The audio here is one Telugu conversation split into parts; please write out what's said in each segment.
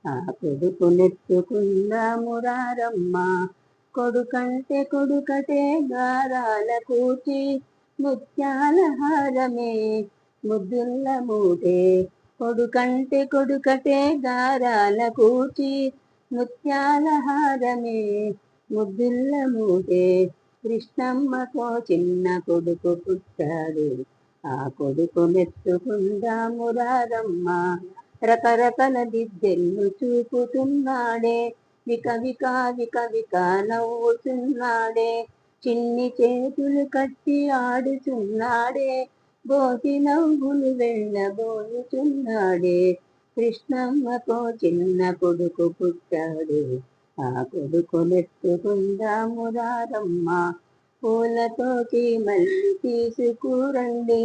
ఆ కొడుకు నెత్తుకుందాము రారమ్మ. కొడుకంటే కొడుకటే గారాల కూచి, ముత్యాల హారమే ముద్దుల్ల మూటే. కొడుకంటే కొడుకటే గారాల కూచి, ముత్యాల హారమే ముద్దుల్ల మూటే. కృష్ణమ్మకో చిన్న కొడుకు పుట్టాడు, ఆ కొడుకు నెత్తుకుందాము రారమ్మ. రకరకల దిద్దెల్లు చూపుతున్నాడే, విక విక విక విక నవ్వుతున్నాడే. చిన్ని చేతులు కట్టి ఆడుచున్నాడే, బోసి నవ్వులు వెళ్ళబోయుచున్నాడే. కృష్ణమ్మకో చిన్న కొడుకు పుట్టాడు, ఆ కొడుకు నెత్తుకుందాము రారమ్మ. పూలతోటి మళ్ళీ తీసుకురండి,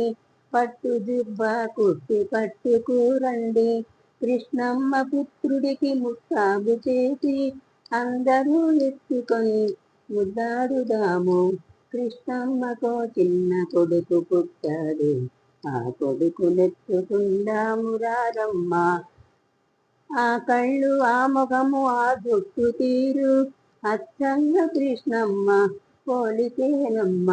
పట్టు జుబ్బ కుట్టి పట్టుకురండి. కృష్ణమ్మ పుత్రుడికి ముస్తాబు చేసి అందరూ ఎత్తుకొని ముద్దాడుదాము. కృష్ణమ్మకో చిన్న కొడుకు పుట్టాడు, ఆ కొడుకు నెత్తుకుందాము రారమ్మ. ఆ కళ్ళు ఆ ముఖము ఆ జుట్టు తీరు అచ్చంగా కృష్ణమ్మ పోలికేనమ్మ.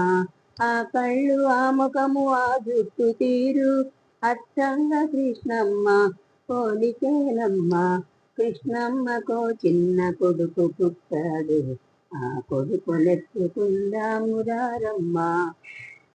ఆ కళ్ళు ఆ ముఖము ఆ జుట్టు తీరు అచ్చంగా కృష్ణమ్మ పోలికేనమ్మ. కృష్ణమ్మకో చిన్న కొడుకు పుట్టాడు, ఆ కొడుకు నెత్తుకుందాము రారమ్మ.